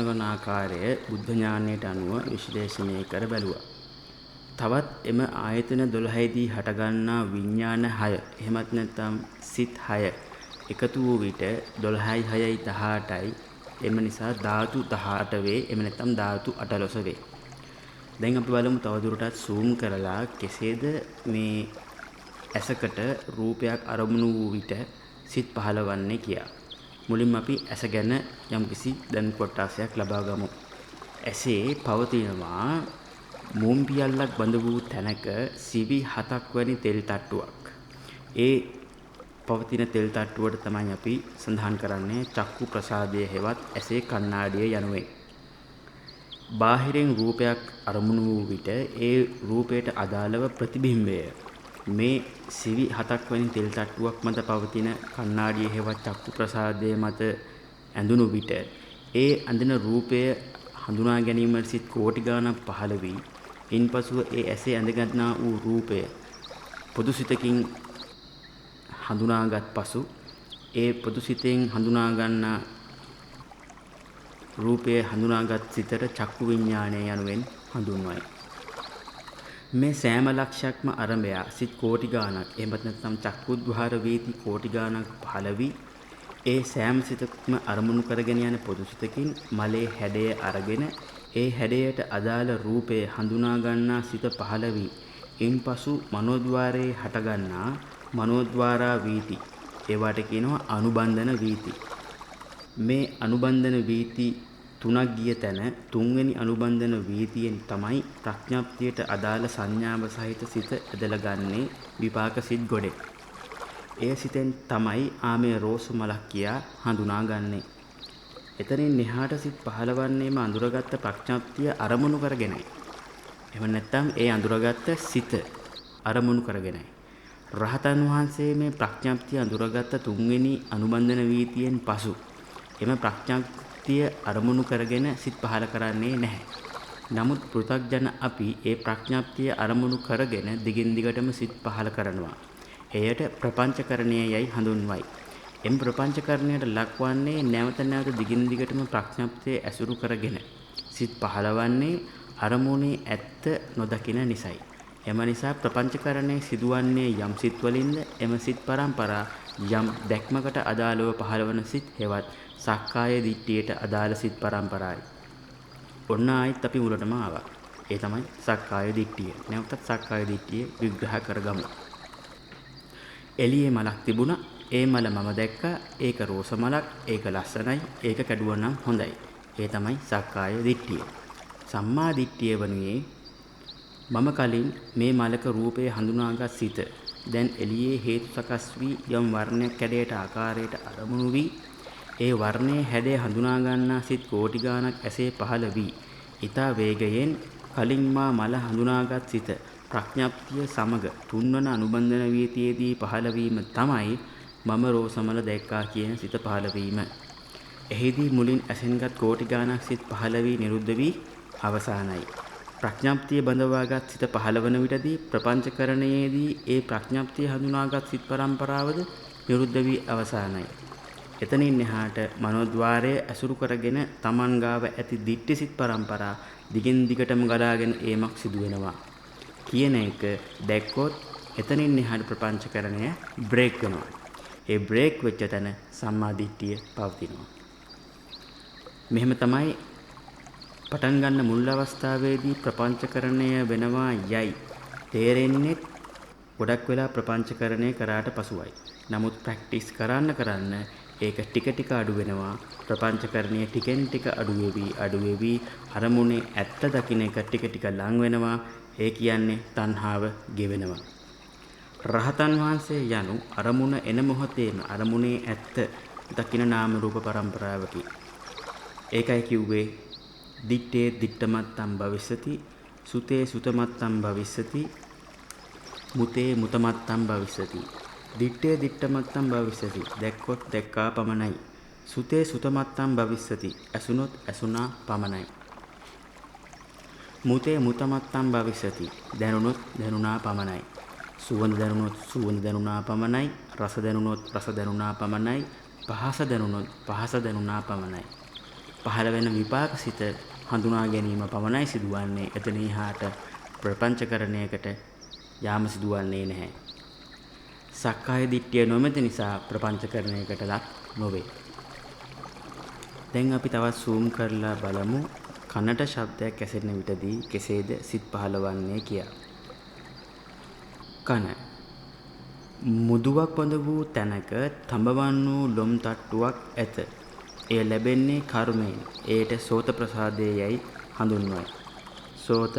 ක්‍රියාත්මක වන ආකාරය බුද්ධ ඥානයට අනුව විශ්ලේෂණය කර බැලුවා. තවත් එම ආයතන 12දී හටගන්නා විඥාන 6 එහෙමත් නැත්නම් සිත් 6 එකතු වූ විට 12යි 6යි 18යි එම නිසා ධාතු 18 වේ. එම නැත්නම් ධාතු 18 වේ. දැන් අපි බලමු තවදුරටත් zoom කරලා කෙසේද මේ ඇසකට රූපයක් අරමුණු වූ විට සිත් පහළවන්නේ කියලා. මුලින්ම අපි ඇස ගැන යම්කිසි දැනුම් කොටසක් ලබා ගමු. ඇසේ පවතිනවා මුම් පියල්ලක් බඳ වූ තැනක සිවි 7ක් වැනි තෙල් තට්ටුවක්. ඒ පවතින තෙල් තට්ටුවට තමයි අපි සඳහන් කරන්නේ චක්කු ප්‍රසාදය හෙවත් ඇසේ කණ්ණාඩිය යනුවෙන්. බාහිරින් රූපයක් අරමුණු වූ විට ඒ රූපයට අදාළව ප්‍රතිබිම්බය මේ සිවි 7ක් වැනි තෙල් තට්ටුවක් මත පවතින කණ්ණාඩිය හෙවත් චක්කු ප්‍රසාදය මත ඇඳුණු විට ඒ ඇඳෙන රූපය හඳුනා ගැනීමට සිත් කෝටි ගණනක් පහළ වී ඉන්පසුව ඒ ඇසේ ඇඳගන්නා වූ රූපය පොදු සිතකින් හඳුනාගත් පසු ඒ පොදු සිතෙන් හඳුනා ගන්නා රූපය හඳුනාගත් සිතට චක්කු විඥානය යනුවෙන් හඳුන්වයි. මේ සෑම ලක්ෂයක්ම ආරම්භය සිත් කෝටි ගණනක් එහෙමත් නැත්නම් චක්කුද්්වාර වේති කෝටි ගණනක් පහළ වී ඒ සෑම සිතක්ම අරමුණු කරගෙන යන පොදු සිතකින් මලේ හැඩය අරගෙන ඒ හැඩයට අදාළ රූපය හඳුනා ගන්නා සිත පහළ වී ඉන්පසු මනෝද්වාරයේ හටගන්නා මනෝද්වාරා වීති ඒවට කියනවා අනුබන්ධන වීති. මේ අනුබන්ධන වීති තුනක් ගිය තැන තුන්වෙනි අනුබන්ධන වීතියෙන් තමයි ප්‍රඥාප්තියට අදාළ සංඥාව සහිත සිත ඇදලා ගන්නේ විපාක සිත් ගොඩේ. ඒ සිතෙන් තමයි ආමේ රෝස මලක් කියා හඳුනාගන්නේ. එතනින් එහාට සිත් පහළවන්නේම අඳුරගත්ත ප්‍රඥාප්තිය අරමුණු කරගෙනයි. එහෙම නැත්නම් ඒ අඳුරගත්ත සිත අරමුණු කරගෙනයි. රහතන් වහන්සේ මේ ප්‍රඥාප්තිය අඳුරගත්ත තුන්වෙනි අනුබන්ධන වීතියෙන් පසු එම ප්‍රඥාප්තිය අරමුණු කරගෙන සිත් පහළ කරන්නේ නැහැ. නමුත් පෘථග්ජන අපි ඒ ප්‍රඥාප්තිය අරමුණු කරගෙන දිගින් දිගටම සිත් පහළ කරනවා. එයට ප්‍රපංචකරණය යයි හඳුන්වයි. එම් ප්‍රපංචකරණයට ලක්වන්නේ නැවත නැවත දිගින් දිගටම ප්‍රඥාප්තිය ඇසුරු කරගෙන සිත් පහළවන්නේ අරමුණේ ඇත්ත නොදකින නිසයි. එම නිසා ප්‍රපංචකරණය සිදුවන්නේ යම් සිත් වලින්ද එම සිත් පරම්පරා යම් දැක්මකට අදාළව පහළවන සිත් හෙවත් සක්කාය දිට්ඨියට අදාළ සිත් පරම්පරායි. ඔන්න ආයිත් අපි මුලටම ආවා. ඒ තමයි සක්කාය දිට්ඨිය. නැවතත් සක්කාය දිට්ඨිය විග්‍රහ කරගමු. එළියේ මලක් තිබුණා. ඒ මල මම දැක්කා. ඒක රෝස මලක්. ඒක ලස්සනයි. ඒක කැඩුවනම් හොඳයි. ඒ තමයි සක්කාය දිට්ඨිය. සම්මා දිට්ඨිය වනුයේ මම කලින් මේ මලක රූපය හඳුනාගත් සිත දැන් එළියේ හේතු සකස් වී යම් වර්ණයක් කැඩයට ආකාරයට අරමුණු වී ඒ වර්ණයේ හැඩය හඳුනා ගන්නා සිත් කෝටි ගණනක් ඇසේ පහළ වී ඊතා වේගයෙන් කලින් මා මල හඳුනාගත් සිත ප්‍රඥාප්තිය සමග තුන්වන අනුබන්ධන වීතියේදී පහළ වීම තමයි මම රෝසමල දැක්කා කියන සිත පහළ වීම. එහිදී මුලින් ඇසෙන්ගත් කෝටි ගණනක් සිත් පහළ වී නිරුද්ධ වී අවසానයි. ප්‍රඥාප්තිය බඳවාගත් සිත පහළවන විටදී ප්‍රපංචකරණයේදී ඒ ප්‍රඥාප්තිය හඳුනාගත් සිත් පරම්පරාවද නිරුද්ධ වී අවසానයි. එතනින් එහාට මනෝද්වාරය ඇසුරු කරගෙන තමන් ගාව ඇති දිට්ඨි සිත් පරම්පරා දිගින් දිගටම ගලාගෙන ඒමක් සිදු වෙනවා කියන එක දැක්කොත් එතනින් එහාට ප්‍රපංචකරණය බ්‍රේක් වෙනවා. ඒ බ්‍රේක් වෙච්ච තැන සම්මා දිට්ඨිය පවතිනවා. මෙහෙම තමයි පටන් ගන්න මුල් අවස්ථාවේදී ප්‍රපංචකරණය වෙනවා යයි තේරෙන්නේ ගොඩක් වෙලා ප්‍රපංචකරණය කරාට පසුවයි. නමුත් ප්‍රැක්ටිස් කරන්න ඒක ටික ටික අඩු වෙනවා. ප්‍රපංචකරණය ටිකෙන් ටික අඩු වෙවි අරමුණේ ඇත්ත දකින්න එක ටික ටික ලං වෙනවා. ඒ කියන්නේ තණ්හාව ගෙවෙනවා. රහතන් වහන්සේ යනු අරමුණ එන මොහොතේම අරමුණේ ඇත්ත දකින්න නාම රූප පරම්පරාවකි. ඒකයි කිව්වේ දිත්තේ දිත්තමත්තම් භවිස්සති සුතේ සුතමත්තම් භවිස්සති මුතේ මුතමත්තම් භවිස්සති. දිත්තේ දිත්තමත්තම් භවිස්සති දැක්කොත් දැක්කා පමණයි. සුතේ සුතමත්තම් භවිස්සති ඇසුනොත් ඇසුනා පමණයි. මුතේ මුතමත්තම් භවිස්සති දැනුනොත් දැනුනා පමණයි. සුවඳ දැනුනොත් සුවඳ දැනුනා පමණයි. රස දැනුනොත් රස දැනුනා පමණයි. පහස දැනුනොත් පහස දැනුනා පමණයි. පහළ වෙන විපාක සිත හඳුනා ගැනීම පමණයි සිදුවන්නේ. එතන එහාට ප්‍රපංචකරණයකට යාම සිදුවන්නේ නැහැ. සක්කාය දිට්ඨිය නොමැති නිසා ප්‍රපංචකරණයකට ලක් නොවේ. දැන් අපි තවත් zoom කරලා බලමු කනට ශබ්දයක් ඇසෙන විටදී කෙසේද සිත් පහළවන්නේ කියා. කන මුදුවක් බඳ වූ තැනක තඹවන් වූ ලොම් තට්ටුවක් ඇත. එය ලැබෙන්නේ කර්මයෙන්. එයට සෝත ප්‍රසාදයයි හඳුන්වයි. සෝත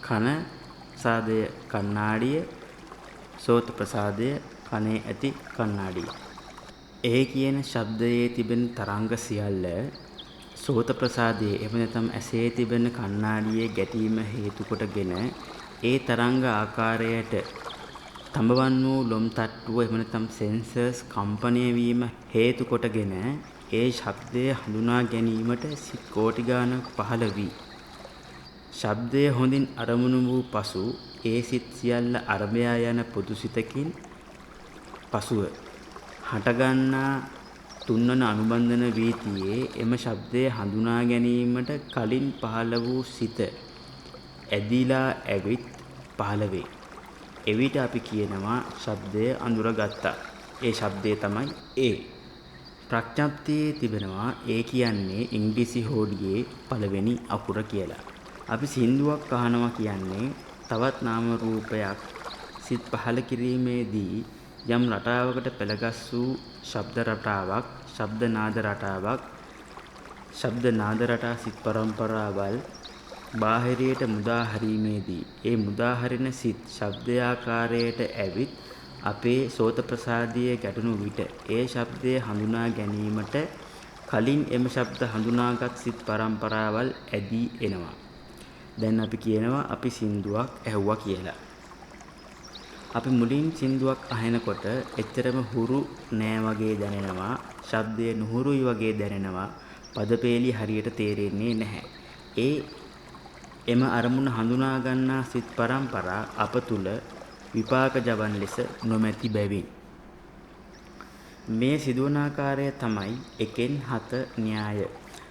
කන, ප්‍රසාදය කණ්ණාඩිය, සෝත ප්‍රසාදය කනේ ඇති කණ්ණාඩිය. ඒ කියන ශබ්දයේ තිබෙන තරංග සියල්ල සෝත ප්‍රසාදයේ එහෙම නැත්නම් ඇසේ තිබෙන කණ්ණාඩියේ ගැටීම හේතු කොටගෙන ඒ තරංග ආකාරයට තඹවන් වූ ලොම් තට්ටුව එහෙම නැත්නම් සෙන්සර්ස් කම්පණය වීම හේතු කොටගෙන ඒ ශබ්දය හඳුනා ගැනීමට සිත් කෝටි ගාණක් පහළ වී ශබ්දය හොඳින් අරමුණු වූ පසු ඒ සිත් සියල්ල අරබයා යන පොදු සිතකින් පසුව හටගන්නා තුන්වන අනුබන්ධන වීතියේ එම ශබ්දය හඳුනා ගැනීමට කලින් පහළ වූ සිත ඇදිලා ඇවිත් පහළ වේ. එවිට අපි කියනවා ශබ්දය අඳුරගත්තා. ඒ ශබ්දය තමයි ඒ. ප්‍රඥප්තියේ තිබෙනවා ඒ කියන්නේ ඉංග්‍රීසි හෝඩියේ පළවෙනි අකුර කියලා. අපි සින්දුවක් අහනවා කියන්නේ තවත් නාම රූපයක් සිත් පහළ කිරීමේදී යම් රටාවකට පෙළගස් වූ ශබ්ද රටාවක්, ශබ්ද නාද රටාවක්, ශබ්ද නාද රටා සිත් පරම්පරාවල් බාහිරයට මුදා හැරීමේදී ඒ මුදා හරින සිත් ශබ්දයාකාරයට ඇවිත් අපේ සෝත ප්‍රසාදයේ ගැටුණු විට ඒ ශබ්දය හඳුනා ගැනීමට කලින් එම ශබ්ද හඳුනාගත් සිත් පරම්පරාවල් ඇදී එනවා. දැන් අපි කියනවා අපි සින්දුවක් ඇහුවා කියලා. අපි මුලින් සින්දුවක් අහනකොට එච්චරම හුරු නෑ වගේ දැනෙනවා. ශබ්දය නුහුරුයි වගේ දැනෙනවා. පදපේලි හරියට තේරෙන්නේ නැහැ. එම අරමුණ හඳුනා ගන්නා සිත් පරම්පරා අප තුල විපාක ජවන් ලෙස නොමැති බැවින් මේ සිදුවන ආකාරය තමයි එකෙන් 7 න්‍යාය.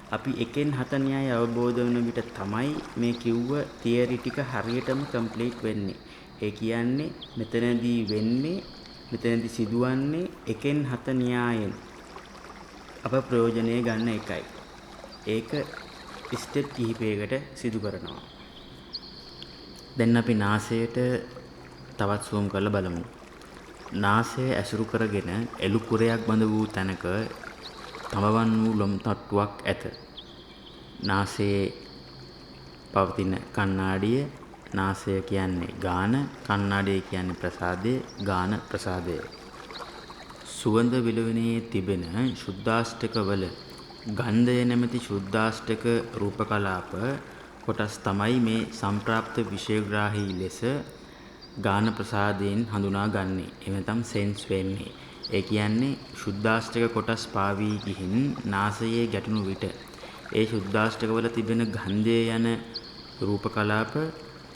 අපි එකෙන් 7 න්‍යාය අවබෝධ වෙන විට තමයි මේ කිව්ව තියරි ටික හරියටම කම්ප්ලීට් වෙන්නේ. ඒ කියන්නේ මෙතනදී සිදුවන්නේ එකෙන් 7 න්‍යායෙන් අප ප්‍රයෝජනය ගන්න එකයි. ඒක ස්ටෙප් කිහිපයකට සිදු කරනවා. දැන් අපි නාසයට තවත් zoom කරලා බලමු. නාසය ඇසුරු කරගෙන එළු කුරයක් බඳ වූ තැනක තඹවන් වූ ලොම් තට්ටුවක් ඇත. නාසයේ පවතින කණ්ණාඩිය, නාසය කියන්නේ ගාන, කණ්ණාඩිය කියන්නේ ප්‍රසාදය, ගාන ප්‍රසාදය. සුවඳ විලවණේ තිබෙන ශුද්ධාෂ්ටක වල ගන්ධය නැමැති ශුද්ධාෂ්ටක රූපකලාප කොටස් තමයි මේ සම්ප්‍රාප්ත විෂයග්‍රාහී ලෙස ගාන ප්‍රසාදයෙන් හඳුනාගන්නේ. එමෙතම් සෙන්ස් වෙන්නේ. ඒ කියන්නේ ශුද්ධාෂ්ටක කොටස් පාවී ගිහින් නාසයේ ගැටුණු විට ඒ ශුද්ධාෂ්ටක වල තිබෙන ගන්ධය යන රූපකලාප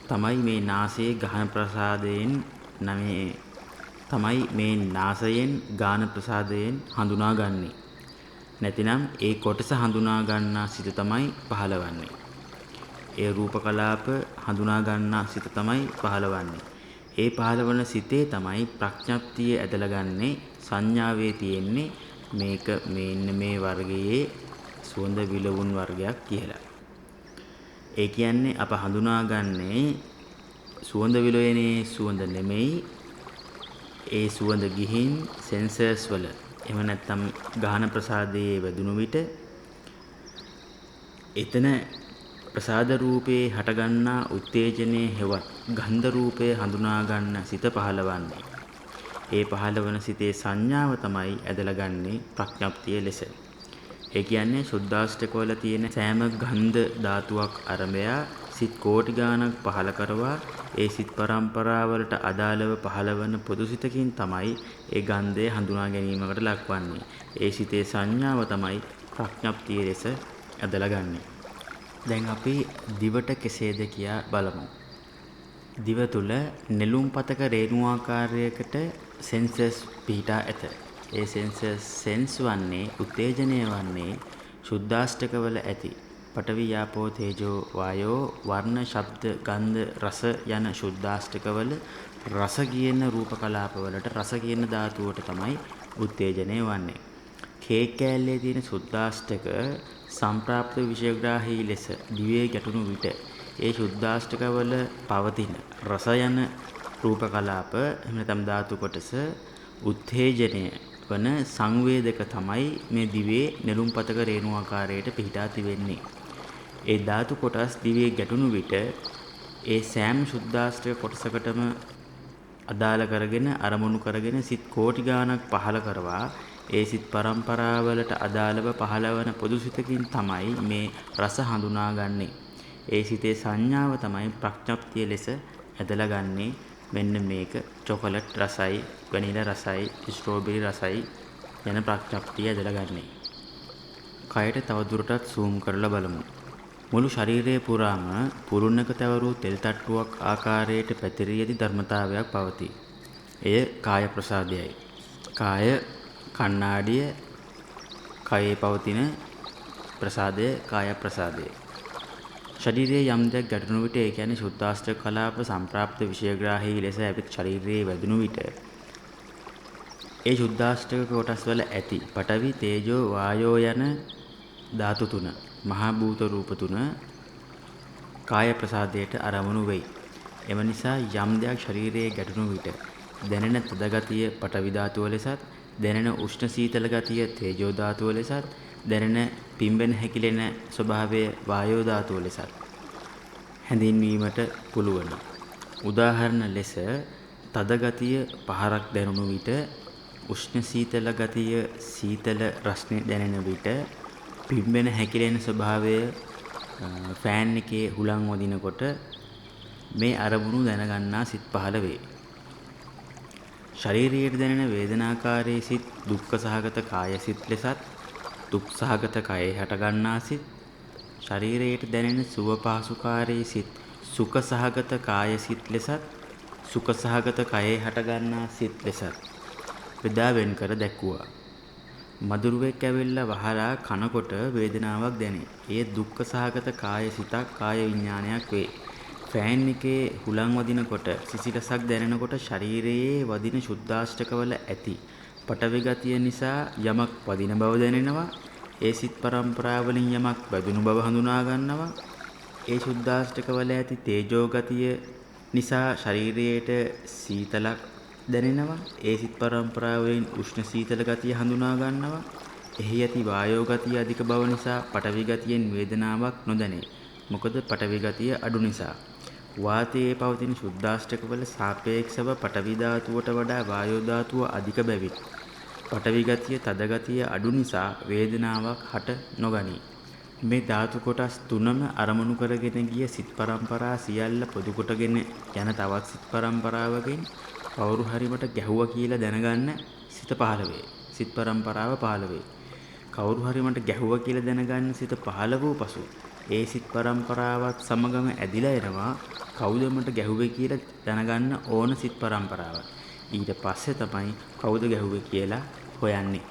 තමයි මේ නාසයේ ගාන ප්‍රසාදයෙන් ගාන ප්‍රසාදයෙන් හඳුනාගන්නේ. නැතිනම් ඒ කොටස හඳුනා ගන්නා සිත තමයි පහළවන්නේ. ඒ රූපකලාප හඳුනා ගන්නා සිත තමයි පහළවන්නේ. ඒ පහළවන සිතේ තමයි ප්‍රඥප්තිය ඇදලා ගන්නේ. සංඥාවේ තියෙන්නේ මේක මෙන්න මේ වර්ගයේ සුවඳ විලවුන් වර්ගයක් කියලා. ඒ කියන්නේ අප හඳුනාගන්නේ සුවඳ විලවුනේ සුවඳ නෙමෙයි. ඒ සුවඳ ගිහින් සෙන්සර්ස් වල එහෙම නැත්නම් ගාහන ප්‍රසාදයේ වැදුණු විට එතන ප්‍රසාද රූපේ හටගන්නා උත්තේජනයේ හෙවත් ගන්ධ රූපය හඳුනා ගන්න සිත පහළවන්නේ. ඒ පහළවන සිතේ සංඥාව තමයි ඇදලා ගන්නේ ප්‍රඥප්තිය ලෙස. ඒ කියන්නේ සුද්ධාෂ්ටකවල තියෙන සෑම ගන්ධ ධාතුවක් අරඹයා සිත් කෝටි ගාණක් පහළ කරවා ඒ සිත් පරම්පරාවලට අදාළව පහළවන පොදු සිතකින් තමයි ඒ ගන්ධය හඳුනා ගැනීමකට ලක්වන්නේ. ඒ සිතේ සංඥාව තමයි ප්‍රඥප්තිය ලෙස ඇදලා ගන්නේ. දැන් අපි දිවට කෙසේද කියා බලමු. දිව තුල නෙළුම් පතක රේණු ආකාරයකට සෙන්සර්ස් පිහිටා ඇත. ඒ සෙන්සර්ස් සෙන්ස් වන්නේ උත්තේජනය වන්නේ ශුද්ධාෂ්ටකවල ඇති පඨවි ආපෝ තේජෝ වායෝ වර්ණ ශබ්ද ගන්ධ රස යන ශුද්ධාෂ්ටකවල රස කියන රූප කලාපවලට රස කියන ධාතුවට තමයි උත්තේජනය වන්නේ. කේක් කෑල්ලේ තියෙන ශුද්ධාෂ්ටක සම්ප්‍රාප්ත විෂයග්‍රාහී ලෙස දිවේ ගැටුණු විට ඒ ශුද්ධාෂ්ටකවල පවතින රස යන රූප කලාප එහෙම නැත්නම් ධාතු කොටස උත්තේජනය වන සංවේදක තමයි මේ දිවේ නෙළුම්පතක රේණු ආකාරයට පිහිටා තිබෙන්නේ. ඒ ධාතු කොටස් දිවේ ගැටුණු විට ඒ සෑම ශුද්ධාෂ්ටක කොටසකටම අදාළ කරගෙන අරමුණු කරගෙන සිත් කෝටි ගාණක් පහළ කරවා ඒ සිත් පරම්පරාවලට අදාළව පහළවන පොදු සිතකින් තමයි මේ රස හඳුනාගන්නේ. ඒ සිතේ සංඥාව තමයි ප්‍රඥප්තිය ලෙස ඇදලා ගන්නේ. මෙන්න මේක චොකලට් රසයි, වැනිලා රසයි, ස්ට්‍රෝබෙරි රසයි යන ප්‍රඥප්තිය ඇදලා ගන්නේ. කයට තවදුරටත් zoom කරලා බලමු. මුළු ශරීරය පුරාම පුරුණක තැවරූ තෙල් තට්ටුවක් ආකාරයට පැතිරී ඇති ධර්මතාවයක් පවතී. එය කාය ප්‍රසාදයයි. කාය කණ්ණාඩිය කයේ පවතින ප්‍රසාදය කාය ප්‍රසාදය. ශරීරයේ යම් දෙයක් ගැටුණු විට ඒ කියන්නේ ශුද්ධාෂ්ටක කලාප සම්ප්‍රාප්ත විෂයග්‍රාහී ලෙස අපිට ශරීරයේ වැදුණු විට ඒ ශුද්ධාෂ්ටක කොටස් වල ඇති පඨවි තේජෝ වායෝ යන ධාතු තුන මහා භූත රූප තුන කාය ප්‍රසාදයට අරමුණු වෙයි. එම නිසා යම් දෙයක් ශරීරයේ ගැටුණු විට දැනෙන තද ගතිය පඨවි ධාතුව ලෙසත් දැනෙන උෂ්ණ සීතල ගතිය තේජෝ ධාතුව ලෙසත් දැනෙන පිම්බෙන හැකිලෙන ස්වභාවය වායෝ ධාතුව ලෙසත් හැඳින්වීමට පුළුවන්. උදාහරණ ලෙස තද ගතිය පහරක් දැනුණු විට උෂ්ණ සීතල ගතිය සීතල රස්නේ දැනෙන විට පිම්බෙන හැකිලෙන ස්වභාවය ෆෑන් එකේ හුලං වදිනකොට මේ අරමුණු දැනගන්නා සිත් පහළ වේ. ශරීරයේ දැනෙන වේදනාකාරී සිත් දුක්ඛ සහගත කාය සිත් ලෙසත් දුක් සහගත කයේ හටගන්නා සිත් ශරීරයේ දැනෙන සුව පහසුකාරී සිත් සුඛ සහගත කාය සිත් ලෙසත් සුඛ සහගත කයේ හටගන්නා සිත් ලෙසත් බෙදා වෙන් කර දැක්වුවා. මදුරුවෙක් ඇවිල්ලා වහලා කනකොට වේදනාවක් දැනේ. ඒ දුක්ඛ සහගත කාය සිතක් කාය විඥානයක් වේ. ෆෑන් එකේ හුලං වදිනකොට සිසිලසක් දැනෙනකොට ශරීරයේ වදින ශුද්ධාෂ්ටකවල ඇති පඨවි ගතිය නිසා යමක් වදින බව දැනෙනවා. ඒ සිත් පරම්පරාවලින් යමක් වැදුණු බව හඳුනා ගන්නවා. ඒ ශුද්ධාෂ්ටකවල ඇති තේජෝ ගතිය නිසා ශරීරයට සීතලක් දැනෙනවා. ඒ සිත් පරම්පරාවලින් උෂ්ණ සීතල ගතිය හඳුනා ගන්නවා. එහි ඇති වායෝ ගතිය අධික බව නිසා පඨවි ගතියෙන් වේදනාවක් නොදැනේ. මොකද පඨවි ගතිය අඩු නිසා. වාතයේ පවතින ශුද්ධාෂ්ටකවල සාපේක්ෂව පඨවි ධාතුවට වඩා වායෝ ධාතුව අධික බැවින් පඨවි ගතිය තද ගතිය අඩු නිසා වේදනාවක් හට නොගනී. මේ ධාතු කොටස් තුනම අරමුණු කරගෙන ගිය සිත් පරම්පරා සියල්ල පොදු කොටගෙන යන තවත් සිත් පරම්පරාවකින් කවුරු හරි මට ගැහුවා කියලා දැනගන්න සිත පහළ වේ. සිත් පරම්පරාව පහළ වේ. කවුරු හරි මට ගැහුවා කියලා දැනගන්න සිත පහළ වූ පසු ඒ සිත් පරම්පරාවත් සමගම ඇදිලා එනවා කවුද මට ගැහුවේ කියලා දැනගන්න ඕන සිත් පරම්පරාවක්. ඊට පස්සේ තමයි කවුද ගැහුවේ කියලා හොයන්නේ.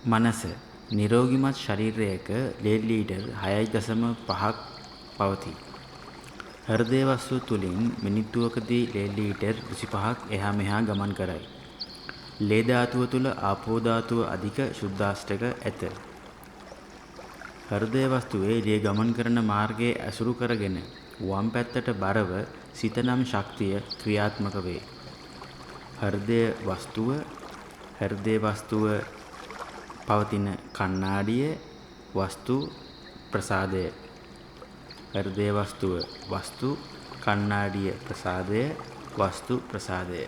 මනස නිරෝගිමත් ශරීරයක ලෙඩ ලීටර් 6.5ක් පවතී. හෘදය වස්තුව තුලින් මිනිත්තුවකදී ලෙඩ ලීටර් 25ක් එහා මෙහා ගමන් කරයි. ලේ ධාතුව තුල ආපෝ ධාතුව අධික ශුද්ධාෂ්ටක ඇත. හෘදය වස්තුවේ ලේ ගමන් කරන මාර්ගයේ ඇසුරු කරගෙන වම් පැත්තට බරව සිත නම් ශක්තිය ක්‍රියාත්මක වේ. හෘදය වස්තුව පවතින කණ්ණාඩිය වස්තු ප්‍රසාදය. හෘදය වස්තු කණ්ණාඩිය ප්‍රසාදය වස්තු ප්‍රසාදය.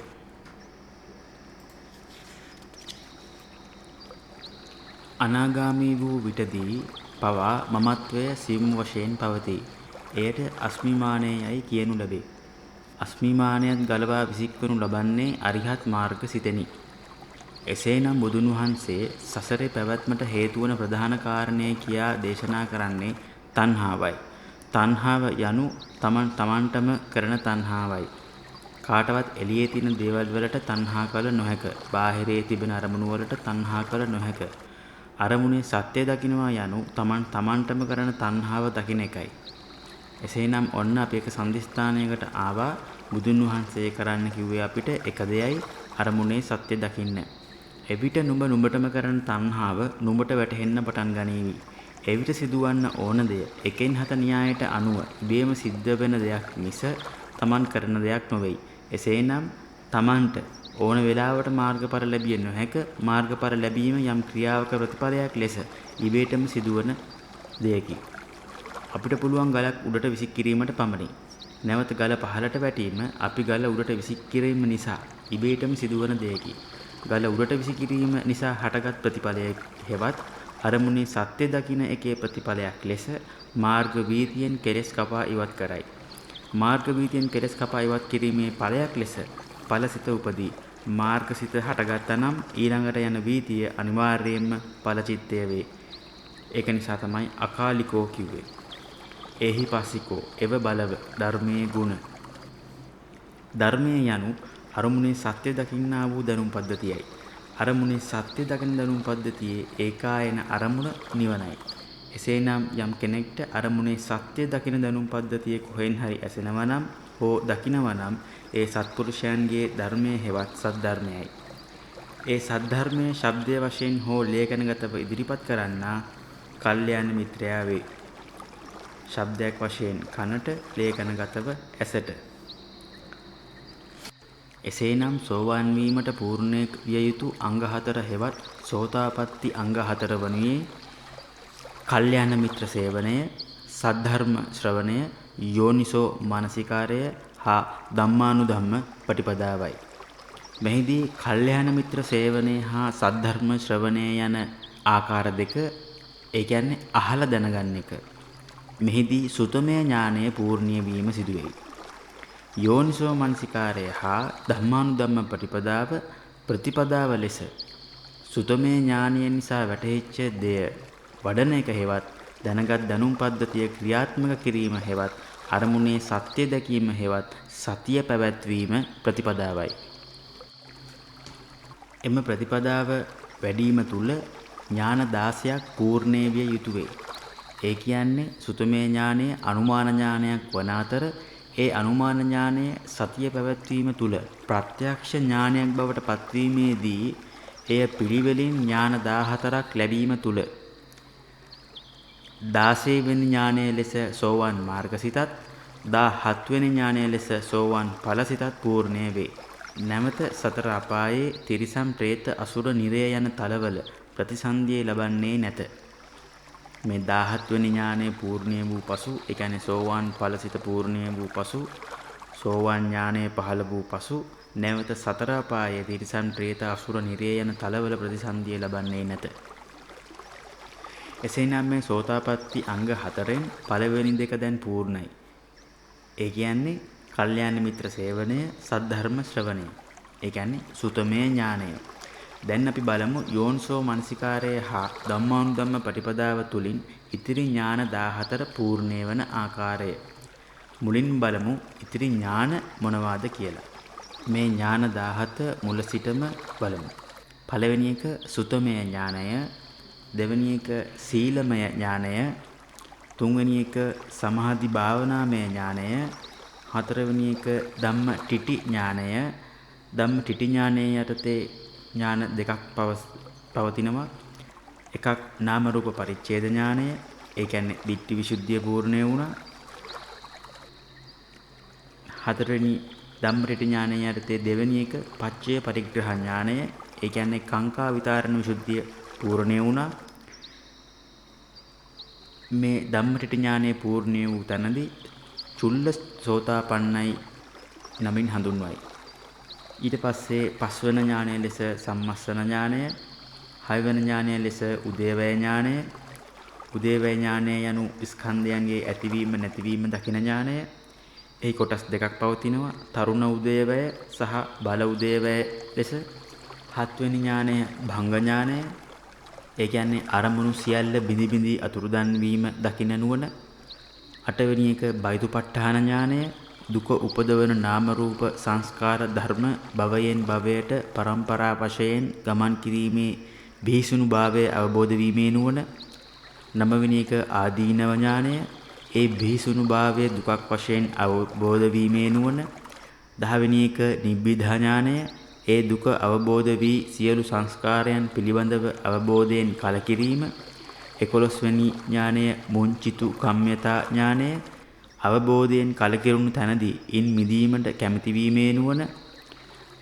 අනාගාමී වූ විටදී පවා මමත්වය සිම් වශයෙන් පවතී. එයට අස්මිමානයයි කියනු ලැබේ. අස්මිමානයත් ගලවා විසික්වනු ලබන්නේ අරිහත් මාර්ග සිතෙනි. එසේනම් බුදුන් වහන්සේ සසරේ පැවැත්මට හේතු වන ප්‍රධාන කාරණය කියා දේශනා කරන්නේ තණ්හාවයි. තණ්හාව යනු තමන්ටම කරන තණ්හාවයි. කාටවත් එළියේ තියෙන දේවල් වලට තණ්හා කළ නොහැක. බාහිරේ තිබෙන අරමුණු වලට තණ්හා කළ නොහැක. අරමුණේ සත්‍ය දකින්නවා යනු තමන්ටම කරන තණ්හාව දකින්න එකයි. එසේනම් ඔන්න අපි එක සම්දිස්ථානයකට ආවා. බුදුන් වහන්සේ කරන්න කිව්වේ අපිට එක දෙයයි අරමුණේ සත්‍ය දකින්න. එවිට නුඹටම කරන තණ්හාව නුඹට වැටහෙන්න පටන් ගනීවි. එවිට සිදුවන්න ඕන දෙය එකෙන් හත න්‍යායට අනුව ඉබේම සිද්ධ වෙන දෙයක් මිස තමන් කරන දෙයක් නොවේයි. එසේනම් තමන්ට ඕන වෙලාවට මාර්ගඵල ලැබිය නොහැක. මාර්ගඵල ලැබීම යම් ක්‍රියාවක ප්‍රතිඵලයක් ලෙස ඉබේටම සිදුවන දෙයකි. අපිට පුළුවන් ගලක් උඩට විසිකිරීමට පමණි. නැවත ගල පහළට වැටීම අපි ගල උඩට විසිකිරීම නිසා ඉබේටම සිදුවන දෙයකි. ගල උඩට විසිකිරීම නිසා හටගත් ප්‍රතිඵලයක් හෙවත් අරමුණේ සත්‍ය දකින එකේ ප්‍රතිඵලයක් ලෙස මාර්ග වීතියෙන් කෙලෙස් කපා ඉවත් කරයි. මාර්ග වීතියෙන් කෙලෙස් කපා ඉවත් කිරීමේ ඵලයක් ලෙස ඵලසිත උපදී. මාර්ගසිත හටගත්තා නම් ඊළඟට යන වීතිය අනිවාර්යයෙන්ම ඵලචිත්තය වේ. ඒක නිසා තමයි අකාලිකෝ කිව්වේ. එහි පස්සිකෝ එව බලව ධර්මයේ ගුණ. ධර්මයේ යනු අරමුණේ සත්‍ය දකින්නා වූ දැනුම් පද්ධතියයි. අරමුණේ සත්‍ය දකින දැනුම් පද්ධතියේ ඒකායන අරමුණ නිවනයි. එසේනම් යම් කෙනෙක්ට අරමුණේ සත්‍ය දකින දැනුම් පද්ධතියේ කොහෙන් හරි ඇසෙනවා නම් හෝ දකිනවා නම් ඒ සත්පුරුෂයන්ගේ ධර්මයේ හෙවත් සද්ධර්මයයි. ඒ සද්ධර්මයේ ශබ්දයේ වශයෙන් හෝ ලේඛනගතව ඉදිරිපත් කරන්නා කල්යාණ මිත්‍රයා වේ. ශබ්දයක් වශයෙන් කනට, ලේඛනගතව ඇසට. එසේනම් සෝවාන් වීමට පූර්ණ විය යුතු අංග 4 හෙවත් සෝතාපට්ටි අංග 4 වනුයේ කල්යාණ මිත්‍ර සේවනය, සද්ධර්ම ශ්‍රවණය, යෝනිසෝ මානසිකාරය හා ධම්මානුධම්ම ප්‍රතිපදාවයි. මෙහිදී කල්යාණ මිත්‍ර සේවනය හා සද්ධර්ම ශ්‍රවණය යන ආකාර දෙක, ඒ කියන්නේ අහලා දැනගන්න එක. මෙහිදී සුතමේ ඥානය පූර්ණිය වීම සිදුවේයි. යෝනිසෝ මනසිකාරය හා ධම්මානුධම්ම ප්‍රතිපදාව ලෙස සුතමේ ඥානය නිසා වැටහිච්ච දෙය වඩන එක හෙවත් දැනගත් දැනුම් පද්ධතිය ක්‍රියාත්මක කිරීම හෙවත් අරමුණේ සත්‍ය දැකීම හෙවත් සතිය පැවැත්වීම ප්‍රතිපදාවයි. එම ප්‍රතිපදාව වැඩිම තුල ඥාන 16ක් පූර්ණේ විය යුතුය වේ. ඒ කියන්නේ සුතමේ ඥානය අනුමාන ඥානයක් වන අතර ඒ අනුමාන ඥානය සතිය පැවැත්වීම තුල ප්‍රත්‍යක්ෂ ඥානයක් බවට පත්වීමේදී එය පිළිවෙලින් ඥාන 14ක් ලැබීම තුල 16 වෙනි ඥානය ලෙස සෝවාන් මාර්ගසිතත් 17 වෙනි ඥානය ලෙස සෝවාන් ඵලසිතත් පූර්ණේ වේ. නැවත සතර අපායේ තිරිසන් പ്രേත අසුර නිරය යන තලවල ප්‍රතිසන්දියේ ලබන්නේ නැත. මේ 17 වෙනි ඥානය පූර්ණිය වූ පසු, ඒ කියන්නේ සෝවාන් ඵලසිත පූර්ණිය වූ පසු, සෝවාන් ඥානය පහළ වූ පසු නැවත සතර අපායේ තිරිසන් പ്രേත අසුර නිරය යන තලවල ප්‍රතිසන්දිය ලබන්නේ නැත. එසේනම් මේ සෝතාපට්ටි අංග 4න් පළවෙනි දෙක දැන් පූර්ණයි. ඒ කියන්නේ කල්යාණ මිත්‍ර සේවනය, සද්ධර්ම ශ්‍රවණය. ඒ කියන්නේ සුතමේ ඥානය. දැන් අපි බලමු යෝනිසෝ මනසිකාරය හා ධම්මානුධම්ම ප්‍රතිපදාව තුලින් ඉතිරි ඥාන 14 පූර්ණේ වන ආකාරය. මුලින් බලමු ඉතිරි ඥාන මොනවාද කියලා. මේ ඥාන 17 මුල සිටම බලමු. පළවෙනි එක සුතමේ ඥානය, දෙවෙනි එක සීලමය ඥානය, තුන්වෙනි එක සමාධි භාවනාමය ඥානය, හතරවෙනි එක ධම්ම ටිටි ඥානය. ධම්ම ටිටි ඥානයේ යටතේ ඥාන දෙකක් පවතිනවා. එකක් නාම රූප පරිච්ඡේද ඥානය, ඒ කියන්නේ ditthi visuddhiය පූර්ණේ වුණා. හතරවෙනි ධම්ම ටිටි ඥානයේ යටතේ දෙවෙනි එක පච්චය පරිග්‍රහ ඥානය, ඒ කියන්නේ කාංකා විතරණ විසුද්ධිය පූර්ණේ වුණා. මේ ධම්මටිටි ඥානයේ පූර්ණිය වූ තැනදී චුල්ල සෝතාපන්නයි නමින් හඳුන්වයි. ඊට පස්සේ පස්වන ඥානය ලෙස සම්මස්සන ඥානය, හයවන ඥානය ලෙස උදේවැය ඥානය, උදේවැය ඥානය යනු ස්කන්ධයන්ගේ ඇතිවීම නැතිවීම දකින ඥානය. එහි කොටස් දෙකක් පවතිනවා. තරුණ උදේවැය සහ බල උදේවැය ලෙස. හත්වෙනි ඥානය භංග ඥානය. ඒ කියන්නේ අරමුණු සියල්ල බිඳි බිඳි අතුරුදන් වීම දකින නුවණ. අටවෙනි එක බයිදුපට්ඨාන ඥානය. දුක උපදවන නාම රූප සංස්කාර ධර්ම භවයෙන් භවයට පරම්පරා වශයෙන් ගමන් කිරීමේ බිහිසුණු භාවය අවබෝධ වීමේ නුවණ. නවවෙනි එක ආදීනව ඥානය. ඒ බිහිසුණු භාවය දුකක් වශයෙන් අවබෝධ වීමේ නුවණ. 10 වෙනි එක නිබ්බිදා ඥානය. ඒ දුක අවබෝධ වී සියලු සංස්කාරයන් පිළිබඳව අවබෝධයෙන් කලකිරීම. 11 වෙනි ඥානය මුංචිතු කම්යතා ඥානය. අවබෝධයෙන් කලකිරුණු තැනදී ඉන් මිදීමට කැමැති වීමේ නුවණ.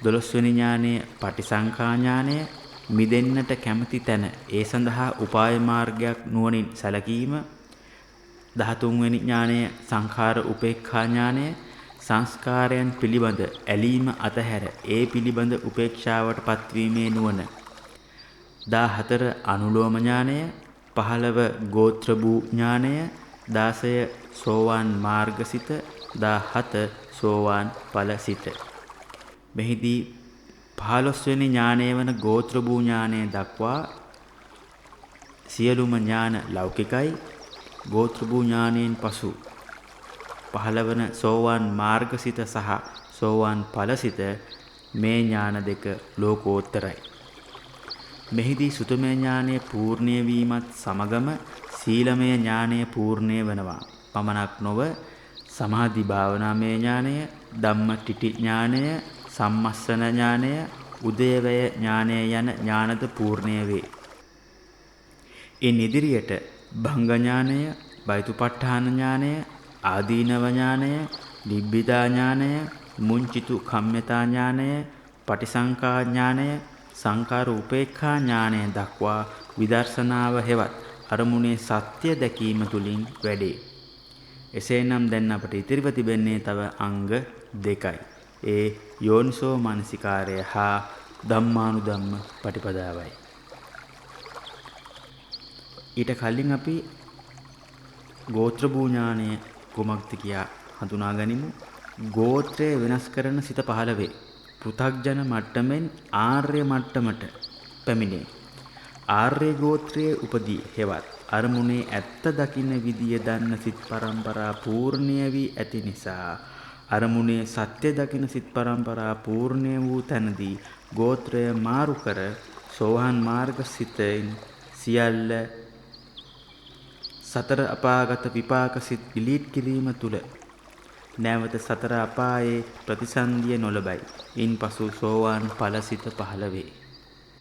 12 වෙනි ඥානය පටිසංඛා ඥානය. මිදෙන්නට කැමැති තැන ඒ සඳහා උපාය මාර්ගයක් නුවණින් සැලකීම. 13 වෙනි ඥානය සංඛාර උපේක්ඛා ඥානය. සංස්කාරයන් පිළිබඳ ඇලීම අතහැර ඒ පිළිබඳ උපේක්ෂාවට පත්වීමේ නුවණ. 14 අනුලෝම ඥානය. 15 ගෝත්‍ර භූ ඥානය. 16 සෝවාන් මාර්ගසිත. 17 සෝවාන් ඵලසිත. මෙහිදී 15 වෙනි ඥානය වන ගෝත්‍ර භූ ඥානය දක්වා සියලුම ඥාන ලෞකිකයි. ගෝත්‍ර භූ ඥානයෙන් පසු 15 වන සෝවාන් මාර්ගසිත සහ සෝවාන් ඵලසිත මේ ඥාන දෙක ලෝකෝත්තරයි. මෙහිදී සුතමේ ඥානය පූර්ණ්‍ය වීමත් සමගම සීලමය ඥානය පූර්ණ්‍ය වෙනවා. පමණක් නොව සමාධි භාවනාමය ඥානය, ධම්මටිටි ඥානය, සම්මස්සන ඥානය, උදේවය ඥානය යන ඥානද පූර්ණ්‍ය වේ. ඉන් ඉදිරියට භංග ඥානය, බයිතුපට්ඨාන ඥානය, ආදීනව ඥානය, නිබ්බිදා ඥානය, මුංචිතු කම්යතා ඥානය, පටිසංඛා ඥානය, සංඛාර උපේක්ඛා ඥානය දක්වා විදර්ශනාව හෙවත් අරමුණේ සත්‍ය දැකීම තුලින් වැඩේ. එසේනම් දැන් අපට ඉතිරිව තිබෙන්නේ තව අංග දෙකයි. ඒ යෝනිසෝ මනසිකාරය හා ධම්මානුධම්ම පටිපදාවයි. ඊට කලින් අපි ගෝත්‍ර භූ ඥානය කුමක්ද කියා හඳුනා ගනිමු. ගෝත්‍රය වෙනස් කරන සිත පහළ වේ. පෘථග්ජන මට්ටමෙන් ආර්ය මට්ටමට පැමිණේ. ආර්ය ගෝත්‍රයේ උපදී හෙවත් අරමුණේ ඇත්ත දකින්න විදිය දන්න සිත් පරම්පරා පූර්ණ්‍ය වී ඇති නිසා අරමුණේ සත්‍ය දකින සිත් පරම්පරා පූර්ණ්‍ය වූ තැනදී ගෝත්‍රය මාරු කර සෝවාන් මාර්ග සිතෙන් සියල්ල සතර අපාගත විපාක සිත් පිළිත් කිරීම තුල නැවත සතර අපායේ ප්‍රතිසන්දිය නොලබයි. ඉන්පසු සෝවාන් ඵල සිත පහළ වේ.